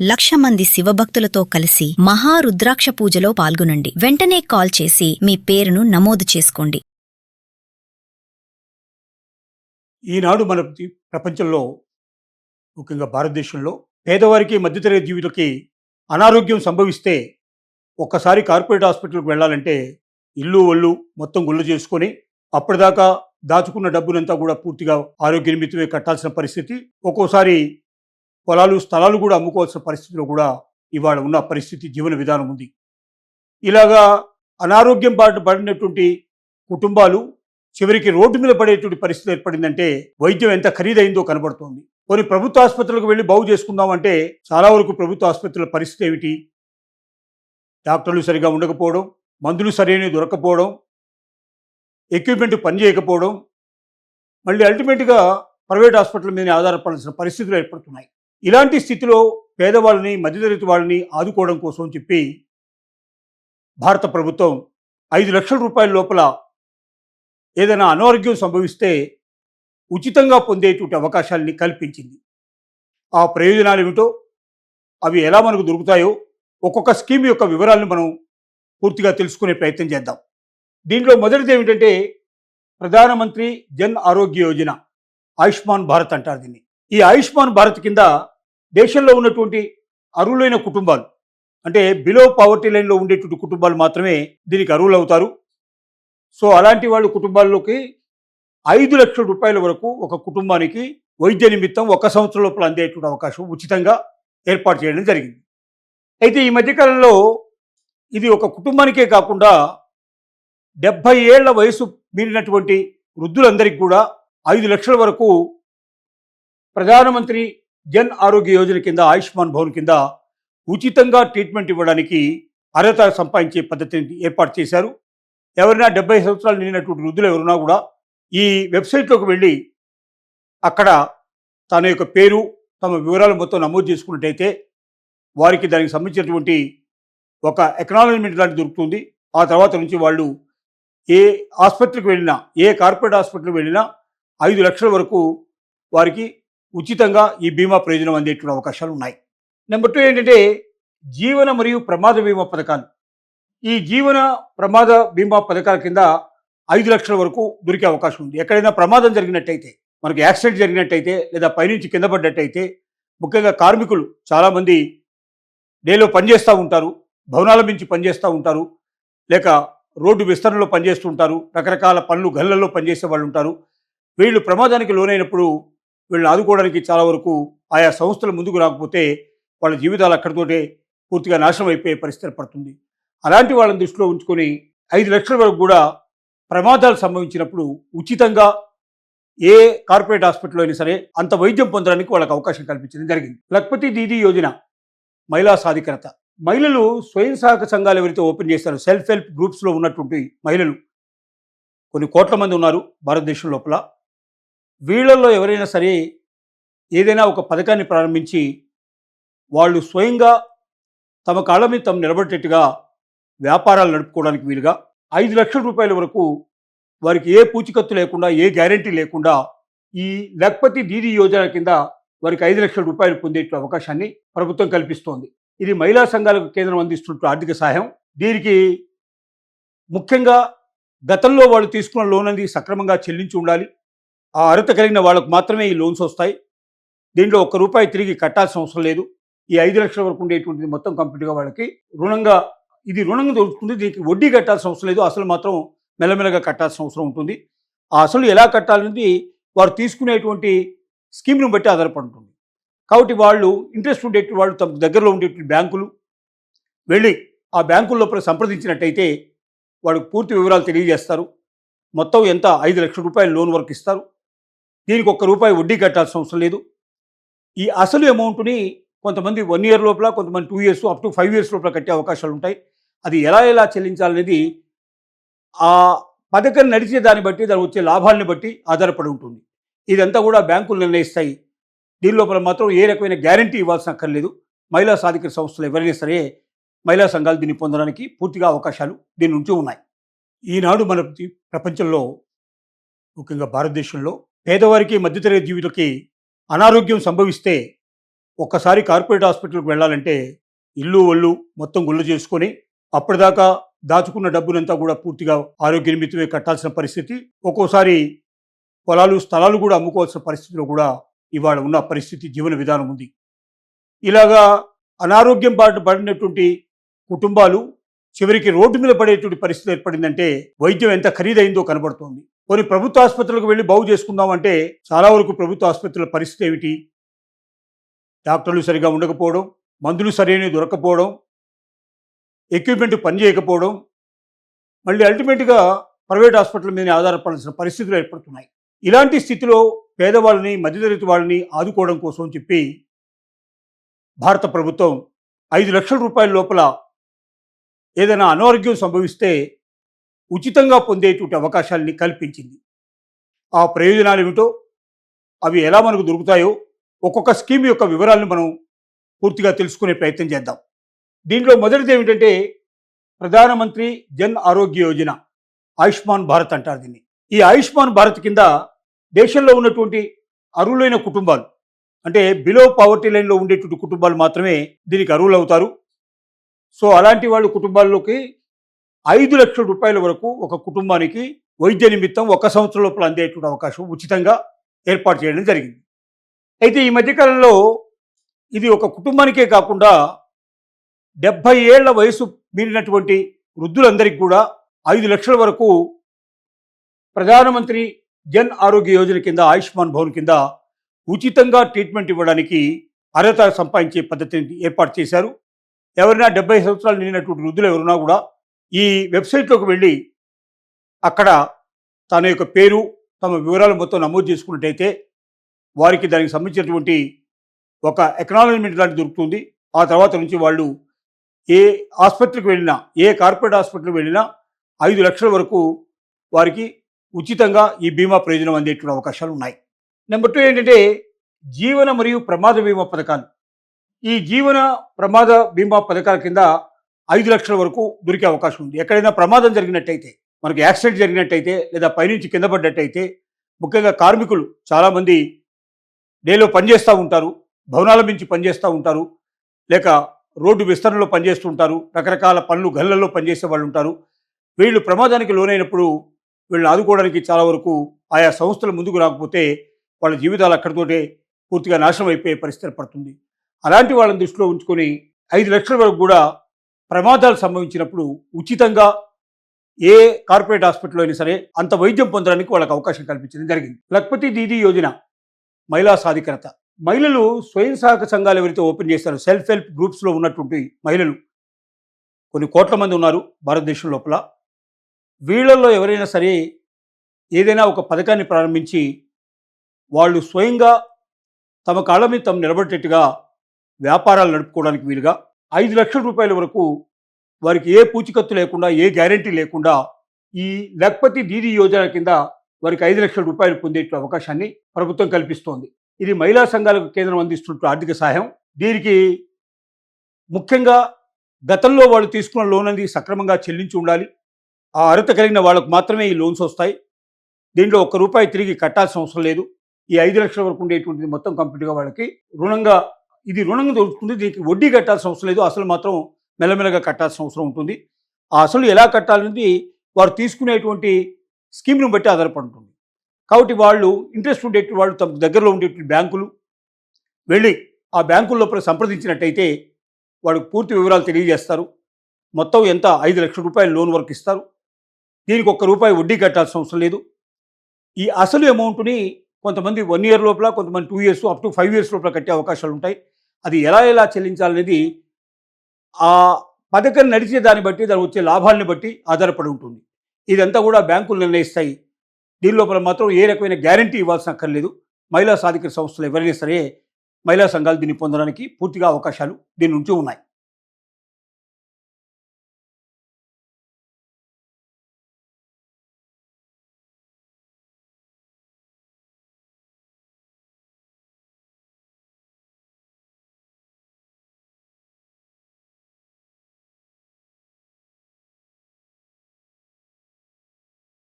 1,00,000 మంది శివభక్తులతో కలిసి మహారుద్రాక్ష పూజలో పాల్గొనండి. వెంటనే కాల్ చేసి మీ పేరును నమోదు చేసుకోండి. ఈనాడు మన ప్రపంచంలో ముఖ్యంగా భారతదేశంలో పేదవారికి మధ్యతరగతి జీవులకి అనారోగ్యం సంభవిస్తే ఒక్కసారి కార్పొరేట్ హాస్పిటల్కి వెళ్ళాలంటే ఇల్లు ఒళ్ళు మొత్తం గుల్ల చేసుకొని అప్పటిదాకా దాచుకున్న డబ్బునంతా కూడా పూర్తిగా ఆరోగ్య నిమిత్తమే కట్టాల్సిన పరిస్థితి, ఒక్కోసారి పొలాలు స్థలాలు కూడా అమ్ముకోవాల్సిన పరిస్థితిలో కూడా ఇవాళ ఉన్న పరిస్థితి జీవన విధానం ఉంది. ఇలాగా అనారోగ్యం పడినటువంటి కుటుంబాలు చివరికి రోడ్డు మీద పడేటువంటి పరిస్థితి ఏర్పడిందంటే వైద్యం ఎంత ఖరీదైందో కనబడుతోంది. కొన్ని ప్రభుత్వ ఆసుపత్రులకు వెళ్ళి బాగు చేసుకుందామంటే చాలా వరకు ప్రభుత్వ ఆసుపత్రుల పరిస్థితి ఏమిటి? డాక్టర్లు సరిగా ఉండకపోవడం, మందులు సరైనవి దొరకపోవడం, ఎక్విప్మెంట్ పనిచేయకపోవడం, మళ్ళీ అల్టిమేట్గా ప్రైవేట్ హాస్పిటల్ మీద ఆధారపడాల్సిన పరిస్థితులు ఏర్పడుతున్నాయి. ఇలాంటి స్థితిలో పేదవాళ్ళని మధ్యతరగతి వాళ్ళని ఆదుకోవడం కోసం చెప్పి భారత ప్రభుత్వం 5 లక్షల రూపాయల లోపల ఏదైనా అనారోగ్యం సంభవిస్తే ఉచితంగా పొందేటువంటి అవకాశాలని కల్పించింది. ఆ ప్రయోజనాలు ఏమిటో, అవి ఎలా మనకు దొరుకుతాయో ఒక్కొక్క స్కీమ్ యొక్క వివరాలను మనం పూర్తిగా తెలుసుకునే ప్రయత్నం చేద్దాం. దీంట్లో మొదటిది ఏమిటంటే ప్రధానమంత్రి జన్ ఆరోగ్య యోజన, ఆయుష్మాన్ భారత్ అంటారు దీన్ని. ఈ ఆయుష్మాన్ భారత్ కింద దేశంలో ఉన్నటువంటి అర్హులైన కుటుంబాలు, అంటే బిలో పావర్టీ లైన్లో ఉండేటువంటి కుటుంబాలు మాత్రమే దీనికి అర్హులు అవుతారు. సో అలాంటి వాళ్ళ కుటుంబాల్లోకి 5 లక్షల రూపాయల వరకు ఒక కుటుంబానికి వైద్య నిమిత్తం 1 సంవత్సరం లోపల అందేటువంటి అవకాశం ఉచితంగా ఏర్పాటు చేయడం జరిగింది. అయితే ఈ మధ్యకాలంలో ఇది ఒక కుటుంబానికే కాకుండా 70 ఏళ్ల వయసు మీరినటువంటి వృద్ధులందరికీ కూడా 5 లక్షల వరకు ప్రధానమంత్రి జన్ ఆరోగ్య యోజన కింద, ఆయుష్మాన్ భవన్ కింద ఉచితంగా ట్రీట్మెంట్ ఇవ్వడానికి అర్హత సంపాదించే పద్ధతిని ఏర్పాటు చేశారు. ఎవరైనా 70 సంవత్సరాలు నిండినటువంటి వృద్ధులు ఎవరున్నా కూడా ఈ వెబ్సైట్లోకి వెళ్ళి అక్కడ తన యొక్క పేరు, తమ వివరాలు మొత్తం నమోదు చేసుకున్నట్టయితే వారికి దానికి సంబంధించినటువంటి ఒక ఎక్నాలజ్మెంట్ లాంటి దొరుకుతుంది. ఆ తర్వాత నుంచి వాళ్ళు ఏ ఆసుపత్రికి వెళ్ళినా, ఏ కార్పొరేట్ హాస్పిటల్కి వెళ్ళినా 5 లక్షల వరకు వారికి ఉచితంగా ఈ బీమా ప్రయోజనం అందేటువంటి అవకాశాలు ఉన్నాయి. నెంబర్ 2 ఏంటంటే జీవన మరియు ప్రమాద బీమా పథకాలు. ఈ జీవన ప్రమాద బీమా పథకాల కింద 5 లక్షల వరకు దొరికే అవకాశం ఉంది. ఎక్కడైనా ప్రమాదం జరిగినట్టయితే, మనకి యాక్సిడెంట్ జరిగినట్టయితే, లేదా పైనుంచి కింద పడ్డట్టయితే, ముఖ్యంగా కార్మికులు చాలామంది డేలో పనిచేస్తూ ఉంటారు, భవనాల మించి పనిచేస్తూ ఉంటారు, లేక రోడ్డు విస్తరణలో పనిచేస్తూ ఉంటారు, రకరకాల పనులు గల్లలో పనిచేసే వాళ్ళు ఉంటారు. వీళ్ళు ప్రమాదానికి లోనైనప్పుడు వీళ్ళని ఆదుకోవడానికి చాలా వరకు ఆయా సంస్థలు ముందుకు రాకపోతే వాళ్ళ జీవితాలు అక్కడితోటే పూర్తిగా నాశనం అయిపోయే పరిస్థితి పడుతుంది. అలాంటి వాళ్ళని దృష్టిలో ఉంచుకొని 5 లక్షల వరకు కూడా ప్రమాదాలు సంభవించినప్పుడు ఉచితంగా ఏ కార్పొరేట్ హాస్పిటల్లో అయినా సరే అంత వైద్యం పొందడానికి వాళ్ళకి అవకాశం కల్పించడం జరిగింది. లఖపతి దీదీ యోజన, మహిళా సాధికారత. మహిళలు స్వయం సహాయక సంఘాలు ఎవరైతే ఓపెన్ చేస్తారో, సెల్ఫ్ హెల్ప్ గ్రూప్స్లో ఉన్నటువంటి మహిళలు కొన్ని కోట్ల మంది ఉన్నారు భారతదేశం లోపల. వీళ్ళల్లో ఎవరైనా సరే ఏదైనా ఒక పథకాన్ని ప్రారంభించి వాళ్ళు స్వయంగా తమ కాళ్ళ మీద తమ నిలబడేట్టుగా వ్యాపారాలు నడుపుకోవడానికి వీలుగా 5 లక్షల రూపాయల వరకు వారికి ఏ పూచికత్తు లేకుండా, ఏ గ్యారెంటీ లేకుండా ఈ లఖపతి దీదీ యోజన కింద వారికి 5 లక్షల రూపాయలు పొందే అవకాశాన్ని ప్రభుత్వం కల్పిస్తోంది. ఇది మహిళా సంఘాలకు కేంద్రం అందిస్తున్న ఆర్థిక సహాయం. దీనికి ముఖ్యంగా గతంలో వాళ్ళు తీసుకున్న లోన్ అనేది సక్రమంగా చెల్లించి ఉండాలి. ఆ అర్హత కలిగిన వాళ్ళకు మాత్రమే ఈ లోన్స్ వస్తాయి. దీంట్లో ₹1 తిరిగి కట్టాల్సిన అవసరం లేదు. ఈ 5 లక్షల వరకు ఉండేటువంటిది మొత్తం కంప్లీట్గా వాళ్ళకి రుణంగా దొరుకుతుంది. దీనికి వడ్డీ కట్టాల్సిన అవసరం లేదు. అసలు మాత్రం మెల్లమెల్లగా కట్టాల్సిన అవసరం ఉంటుంది. ఆ అసలు ఎలా కట్టాలనేది వారు తీసుకునేటువంటి స్కీమ్ను బట్టి ఆధారపడుతుంది. కాబట్టి వాళ్ళు ఇంట్రెస్ట్ ఉండేటువంటి వాళ్ళు తమ దగ్గరలో ఉండేటువంటి బ్యాంకులు వెళ్ళి ఆ బ్యాంకుల లోపల సంప్రదించినట్టయితే వాళ్ళకి పూర్తి వివరాలు తెలియజేస్తారు. మొత్తం ఎంత 5 లక్షల రూపాయల లోన్ వరకు ఇస్తారు. దీనికి ₹1 వడ్డీ కట్టాల్సిన అవసరం లేదు. ఈ అసలు అమౌంట్ని కొంతమంది 1 ఇయర్ లోపల, కొంతమంది 2 ఇయర్స్, అప్ టు 5 ఇయర్స్ లోపల కట్టే అవకాశాలు ఉంటాయి. అది ఎలా చెల్లించాలనేది ఆ పథకం నడిచే దాన్ని బట్టి, దాని వచ్చే లాభాలని బట్టి ఆధారపడి ఉంటుంది. ఇదంతా కూడా బ్యాంకులు నిర్ణయిస్తాయి. దీని లోపల మాత్రం ఏ రకమైన గ్యారంటీ ఇవ్వాల్సిన అక్కర్లేదు. మహిళా సాధికార సంస్థలు ఎవరైనా సరే, మహిళా సంఘాలు దీన్ని పొందడానికి పూర్తిగా అవకాశాలు దీని నుంచి ఉన్నాయి. ఈనాడు మన ప్రపంచంలో ముఖ్యంగా భారతదేశంలో పేదవారికి మధ్యతరగతి జీవులకి అనారోగ్యం సంభవిస్తే ఒక్కసారి కార్పొరేట్ హాస్పిటల్కి వెళ్ళాలంటే ఇల్లు ఒళ్ళు మొత్తం గుళ్ళు చేసుకొని అప్పటిదాకా దాచుకున్న డబ్బునంతా కూడా పూర్తిగా ఆరోగ్య నిమిత్తమే కట్టాల్సిన పరిస్థితి, ఒక్కోసారి పొలాలు స్థలాలు కూడా అమ్ముకోవాల్సిన పరిస్థితిలో కూడా ఇవాళ ఉన్న పరిస్థితి, జీవన విధానం ఉంది. ఇలాగా అనారోగ్యం పడినటువంటి కుటుంబాలు చివరికి రోడ్డు మీద పడేటువంటి పరిస్థితి ఏర్పడిందంటే వైద్యం ఎంత ఖరీదైందో కనబడుతోంది. కొన్ని ప్రభుత్వ ఆసుపత్రులకు వెళ్ళి బాగు చేసుకుందామంటే చాలా వరకు ప్రభుత్వ ఆసుపత్రుల పరిస్థితి ఏమిటి? డాక్టర్లు సరిగా ఉండకపోవడం, మందులు సరైనవి దొరకపోవడం, ఎక్విప్మెంట్ పనిచేయకపోవడం, మళ్ళీ అల్టిమేట్గా ప్రైవేట్ హాస్పిటల్ మీద ఆధారపడాల్సిన పరిస్థితులు ఏర్పడుతున్నాయి. ఇలాంటి స్థితిలో పేదవాళ్ళని, మధ్యతరగతి వాళ్ళని ఆదుకోవడం కోసం చెప్పి భారత ప్రభుత్వం 5 లక్షల రూపాయల లోపల ఏదైనా అనారోగ్యం సంభవిస్తే ఉచితంగా పొందేటువంటి అవకాశాలని కల్పించింది. ఆ ప్రయోజనాలు ఏమిటో, అవి ఎలా మనకు దొరుకుతాయో ఒక్కొక్క స్కీమ్ యొక్క వివరాలను మనం పూర్తిగా తెలుసుకునే ప్రయత్నం చేద్దాం. దీంట్లో మొదటిది ఏమిటంటే ప్రధానమంత్రి జన్ ఆరోగ్య యోజన, ఆయుష్మాన్ భారత్ అంటారు దీన్ని. ఈ ఆయుష్మాన్ భారత్ కింద దేశంలో ఉన్నటువంటి అర్హులైన కుటుంబాలు, అంటే బిలో పావర్టీ లైన్లో ఉండేటువంటి కుటుంబాలు మాత్రమే దీనికి అర్హులు అవుతారు. సో అలాంటి వాళ్ళ కుటుంబాల్లోకి 5 లక్షల రూపాయల వరకు ఒక కుటుంబానికి వైద్య నిమిత్తం 1 సంవత్సరం లోపల అందేటువంటి అవకాశం ఉచితంగా ఏర్పాటు చేయడం జరిగింది. అయితే ఈ మధ్యకాలంలో ఇది ఒక కుటుంబానికే కాకుండా 70 ఏళ్ల వయసు మీరినటువంటి వృద్ధులందరికీ కూడా 5 లక్షల వరకు ప్రధానమంత్రి జన్ ఆరోగ్య యోజన కింద, ఆయుష్మాన్ భవన్ కింద ఉచితంగా ట్రీట్మెంట్ ఇవ్వడానికి అర్హత సంపాదించే పద్ధతిని ఏర్పాటు చేశారు. ఎవరైనా 70 సంవత్సరాలు నిండినటువంటి వృద్ధులు ఎవరున్నా కూడా ఈ వెబ్సైట్లోకి వెళ్ళి అక్కడ తన యొక్క పేరు, తమ వివరాలు మొత్తం నమోదు చేసుకున్నట్టయితే వారికి దానికి సంబంధించినటువంటి ఒక ఎక్నాలజ్మెంట్ లాంటి దొరుకుతుంది. ఆ తర్వాత నుంచి వాళ్ళు ఏ ఆసుపత్రికి వెళ్ళినా, ఏ కార్పొరేట్ హాస్పిటల్కి వెళ్ళినా 5 లక్షల వరకు వారికి ఉచితంగా ఈ బీమా ప్రయోజనం అందేటువంటి అవకాశాలు ఉన్నాయి. నెంబర్ 2 ఏంటంటే జీవన మరియు ప్రమాద బీమా పథకాలు. ఈ జీవన ప్రమాద బీమా పథకాల కింద 5 లక్షల వరకు దొరికే అవకాశం ఉంది. ఎక్కడైనా ప్రమాదం జరిగినట్టయితే, మనకి యాక్సిడెంట్ జరిగినట్టయితే, లేదా పైనుంచి కింద పడ్డట్టయితే, ముఖ్యంగా కార్మికులు చాలామంది డేలో పనిచేస్తూ ఉంటారు, భవనాల మించి పనిచేస్తూ ఉంటారు, లేక రోడ్డు విస్తరణలో పనిచేస్తూ ఉంటారు, రకరకాల పనులు గల్లలో పనిచేసే వాళ్ళు ఉంటారు. వీళ్ళు ప్రమాదానికి లోనైనప్పుడు వీళ్ళని ఆదుకోవడానికి చాలా వరకు ఆయా సంస్థలు ముందుకు రాకపోతే వాళ్ళ జీవితాలు అక్కడితోటే పూర్తిగా నాశనం అయిపోయే పరిస్థితి పడుతుంది. అలాంటి వాళ్ళని దృష్టిలో ఉంచుకొని 5 లక్షల వరకు కూడా ప్రమాదాలు సంభవించినప్పుడు ఉచితంగా ఏ కార్పొరేట్ హాస్పిటల్లో అయినా సరే అంత వైద్యం పొందడానికి వాళ్ళకి అవకాశం కల్పించడం జరిగింది. లఖపతి దీదీ యోజన, మహిళా సాధికారత. మహిళలు స్వయం సహాయక సంఘాలు ఎవరైతే ఓపెన్ చేస్తారో, సెల్ఫ్ హెల్ప్ గ్రూప్స్లో ఉన్నటువంటి మహిళలు కొన్ని కోట్ల మంది ఉన్నారు భారతదేశం లోపల. వీళ్ళల్లో ఎవరైనా సరే ఏదైనా ఒక పథకాన్ని ప్రారంభించి వాళ్ళు స్వయంగా తమ కాళ్ళ మీద తమ నిలబడేట్టుగా వ్యాపారాలు నడుపుకోవడానికి వీలుగా 5 లక్షల రూపాయల వరకు వారికి ఏ పూచికత్తు లేకుండా, ఏ గ్యారెంటీ లేకుండా ఈ లఖపతి దీదీ యోజన కింద వారికి 5 లక్షల రూపాయలు పొందే అవకాశాన్ని ప్రభుత్వం కల్పిస్తోంది. ఇది మహిళా సంఘాలకు కేంద్రం అందిస్తున్న ఆర్థిక సహాయం. దీనికి ముఖ్యంగా గతంలో వాళ్ళు తీసుకున్న లోన్ అనేది సక్రమంగా చెల్లించి ఉండాలి. ఆ అర్హత కలిగిన వాళ్ళకు మాత్రమే ఈ లోన్స్ వస్తాయి. దీంట్లో ₹1 తిరిగి కట్టాల్సిన అవసరం లేదు. ఈ 5 లక్షల వరకు ఉండేటువంటిది మొత్తం కంప్లీట్గా వాళ్ళకి రుణంగా దొరుకుతుంది. దీనికి వడ్డీ కట్టాల్సిన అవసరం లేదు. అసలు మాత్రం మెల్లమెల్లగా కట్టాల్సిన అవసరం ఉంటుంది. ఆ అసలు ఎలా కట్టాలనేది వారు తీసుకునేటువంటి స్కీమ్ను బట్టి ఆధారపడి ఉంటుంది. కాబట్టి వాళ్ళు ఇంట్రెస్ట్ ఉండేటువంటి వాళ్ళు తమ దగ్గరలో ఉండేటువంటి బ్యాంకులు వెళ్ళి ఆ బ్యాంకుల లోపల సంప్రదించినట్టయితే వాడికి పూర్తి వివరాలు తెలియజేస్తారు. మొత్తం ఎంత 5 లక్షల రూపాయల లోన్ వరకు ఇస్తారు. దీనికి ₹1 వడ్డీ కట్టాల్సిన అవసరం లేదు. ఈ అసలు అమౌంట్ని కొంతమంది 1 ఇయర్ లోపల, కొంతమంది 2 ఇయర్స్, అప్ టు 5 ఇయర్స్ లోపల కట్టే అవకాశాలు ఉంటాయి. అది ఎలా చెల్లించాలనేది ఆ పథకం నడిచే దాన్ని బట్టి, దాని వచ్చే లాభాలని బట్టి ఆధారపడి ఉంటుంది. ఇదంతా కూడా బ్యాంకులు నిర్ణయిస్తాయి. దీని లోపల మాత్రం ఏ రకమైన గ్యారంటీ ఇవ్వాల్సిన అక్కర్లేదు. మహిళా సాధికార సంస్థలు ఎవరైనా సరే, మహిళా సంఘాలు దీన్ని పొందడానికి పూర్తిగా అవకాశాలు దీని నుంచి ఉన్నాయి.